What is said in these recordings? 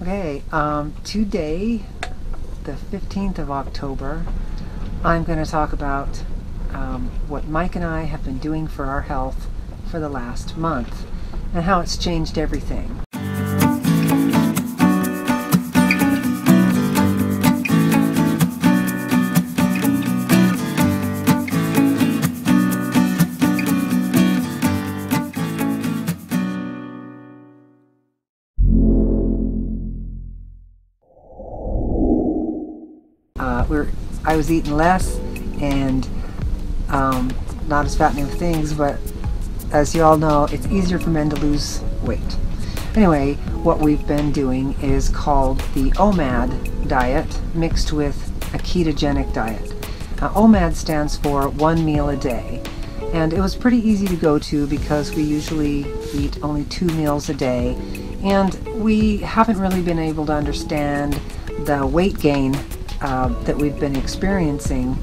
Okay, today, the 15th of October, I'm going to talk about what Mike and I have been doing for our health for the last month and how it's changed everything. I was eating less and not as fattening of things, but as you all know, it's easier for men to lose weight. Anyway, what we've been doing is called the OMAD diet mixed with a ketogenic diet. OMAD stands for 1 meal a day, and it was pretty easy to go to because we usually eat only 2 meals a day, and we haven't really been able to understand the weight gain that we've been experiencing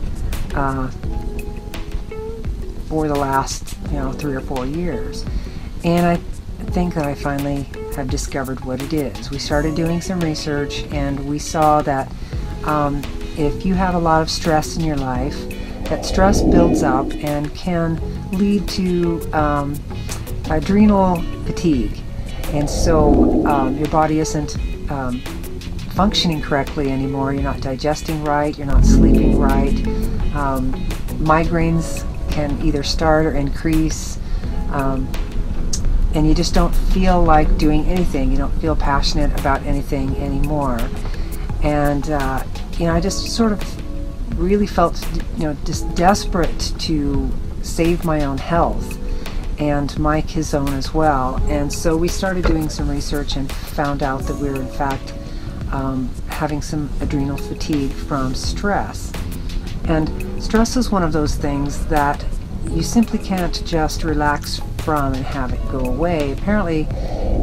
for the last 3 or 4 years. And I think that I finally have discovered what it is. We started doing some research and we saw that if you have a lot of stress in your life, that stress builds up and can lead to adrenal fatigue. And so your body isn't functioning correctly anymore. You're not digesting right, you're not sleeping right. Migraines can either start or increase, and you just don't feel like doing anything. You don't feel passionate about anything anymore. And I just sort of really felt just desperate to save my own health and Mike his own as well. And so we started doing some research and found out that we were in fact having some adrenal fatigue from stress. And stress is one of those things that you simply can't just relax from and have it go away. Apparently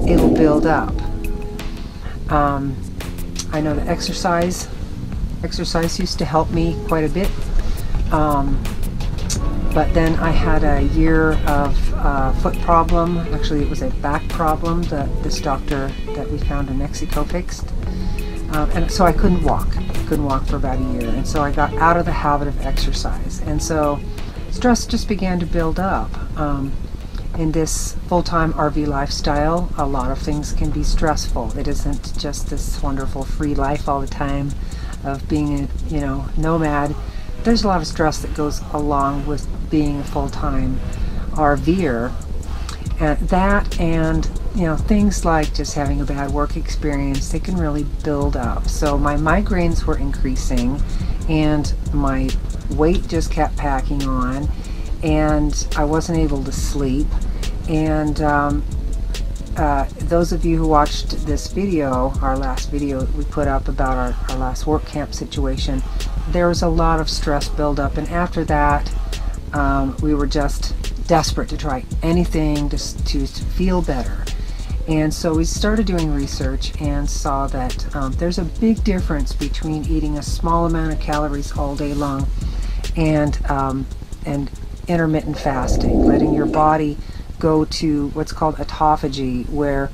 it'll build up. I know that exercise used to help me quite a bit, but then I had a year of foot problem. Actually, it was a back problem that this doctor that we found in Mexico fixed. And so I couldn't walk for about a year, and so I got out of the habit of exercise, and so stress just began to build up. In this full-time RV lifestyle, a lot of things can be stressful. It isn't just this wonderful free life all the time of being a nomad. There's a lot of stress that goes along with being a full-time RVer, and things like just having a bad work experience, they can really build up. So my migraines were increasing and my weight just kept packing on, and I wasn't able to sleep. And those of you who watched this video, our last video we put up about our last work camp situation, there was a lot of stress buildup, and after that we were just desperate to try anything to feel better. And so we started doing research and saw that there's a big difference between eating a small amount of calories all day long and intermittent fasting, letting your body go to what's called autophagy, where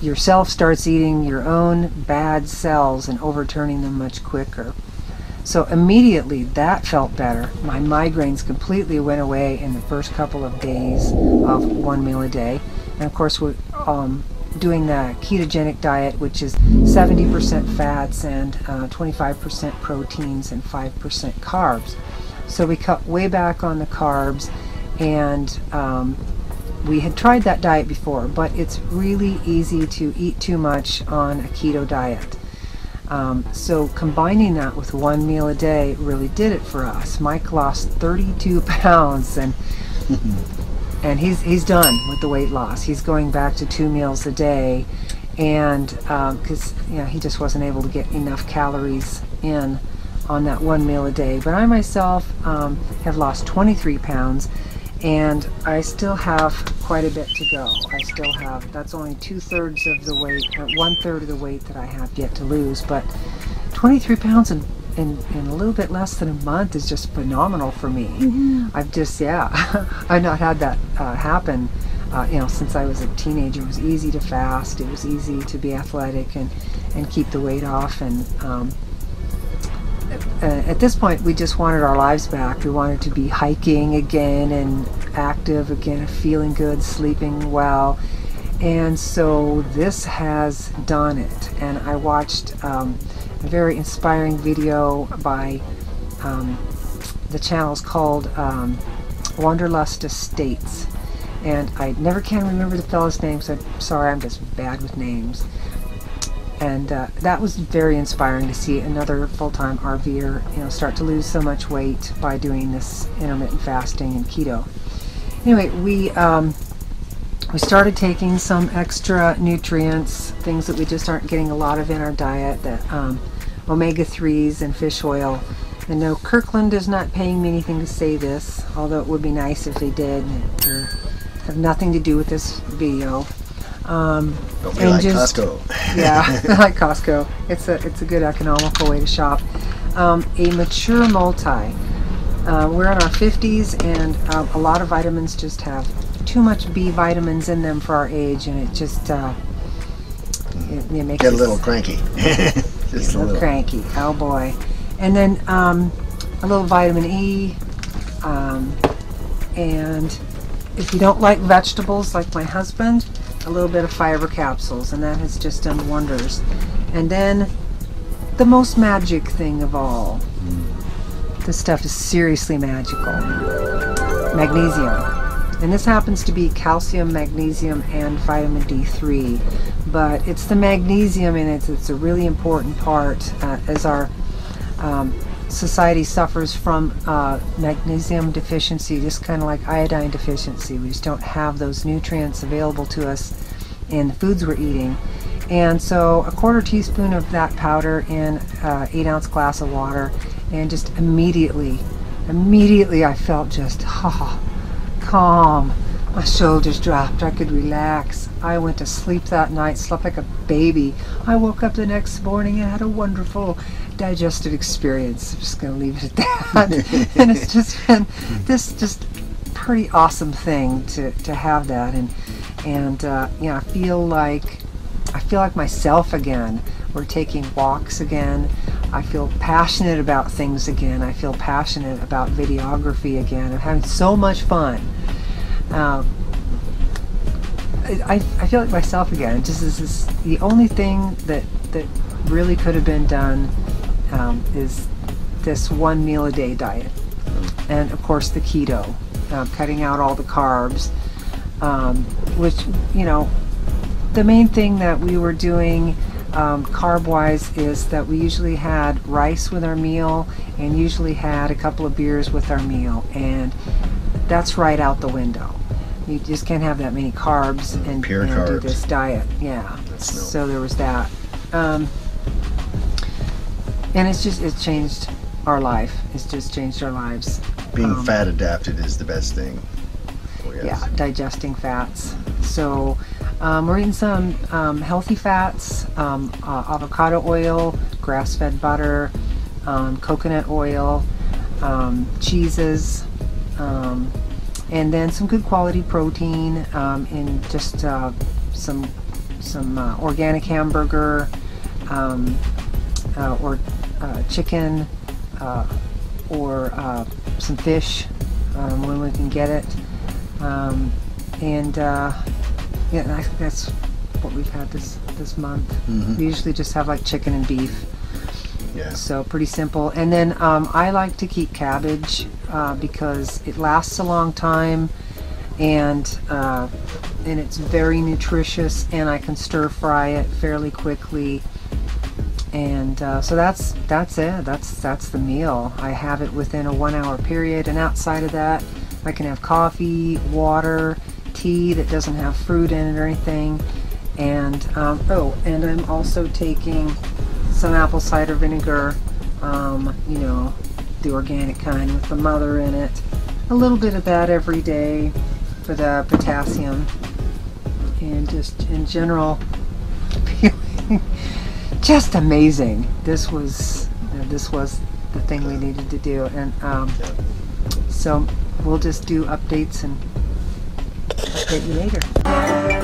yourself starts eating your own bad cells and overturning them much quicker. So immediately that felt better. My migraines completely went away in the first couple of days of 1 meal a day. And of course we're doing the ketogenic diet, which is 70% fats and 25% proteins and 5% carbs. So we cut way back on the carbs, and we had tried that diet before, but it's really easy to eat too much on a keto diet. So combining that with 1 meal a day really did it for us. Mike lost 32 pounds, and he's done with the weight loss. He's going back to 2 meals a day, and because he just wasn't able to get enough calories in on that 1 meal a day. But I myself have lost 23 pounds, and I still have quite a bit to go. I still have, that's only 2/3 of the weight, or 1/3 of the weight that I have yet to lose. But 23 pounds in a little bit less than a month is just phenomenal for me. I've just, I've not had that happen you know, since I was a teenager, it was easy to fast. It was easy to be athletic and keep the weight off. And at this point, we just wanted our lives back. We wanted to be hiking again and active again, feeling good, sleeping well. And so this has done it. And I watched a very inspiring video by the channel's called Wanderlust Estates. And I never can remember the fellow's name, so I'm sorry, I'm just bad with names. And that was very inspiring to see another full-time RVer, you know, start to lose so much weight by doing this intermittent fasting and keto. Anyway, we started taking some extra nutrients, things that we just aren't getting a lot of in our diet, that omega-3s and fish oil. And no, Kirkland is not paying me anything to say this, although it would be nice if they did. It have nothing to do with this video. But we like Costco. Yeah, I like Costco. It's a good economical way to shop. A mature multi. We're in our 50s, and a lot of vitamins just have too much B vitamins in them for our age, and it just it makes get a little cranky. Just a little cranky. Oh boy. And then a little vitamin E, and if you don't like vegetables like my husband, a little bit of fiber capsules, and that has just done wonders. And then the most magic thing of all, this stuff is seriously magical, magnesium. And this happens to be calcium, magnesium, and vitamin D3, but it's the magnesium in it that's a really important part as our society suffers from magnesium deficiency, just kind of like iodine deficiency. We just don't have those nutrients available to us in the foods we're eating. And so a 1/4 teaspoon of that powder in an 8-ounce glass of water, and just immediately I felt just calm. My shoulders dropped. I could relax. I went to sleep that night, slept like a baby. I woke up the next morning and had a wonderful digestive experience. I'm just going to leave it at that. And it's just been this just pretty awesome thing to have that. And you know, I feel like myself again. We're taking walks again. I feel passionate about things again. I feel passionate about videography again. I'm having so much fun. I feel like myself again. Just is the only thing that really could have been done is this 1 meal a day diet, and of course the keto, cutting out all the carbs, which, you know, the main thing that we were doing carb-wise is that we usually had rice with our meal and usually had a couple of beers with our meal, and that's right out the window. You just can't have that many carbs and do this diet. Yeah. So there was that. And it's changed our life. It's just changed our lives. Being fat adapted is the best thing. Oh, yes. Yeah, digesting fats. So we're eating some healthy fats, avocado oil, grass-fed butter, coconut oil, cheeses, and then some good quality protein in just some organic hamburger, or chicken, or some fish when we can get it, yeah, I think that's what we've had this month. We usually just have like chicken and beef. Yeah. So pretty simple. And then I like to keep cabbage because it lasts a long time, and it's very nutritious, and I can stir fry it fairly quickly. And so that's it. That's the meal. I have it within a 1 hour period, and outside of that, I can have coffee, water, tea that doesn't have fruit in it or anything. And and I'm also taking some apple cider vinegar, you know, the organic kind with the mother in it. A little bit of that every day for the potassium, and just in general feeling just amazing. This was the thing we needed to do, and so we'll just do updates and Get you later.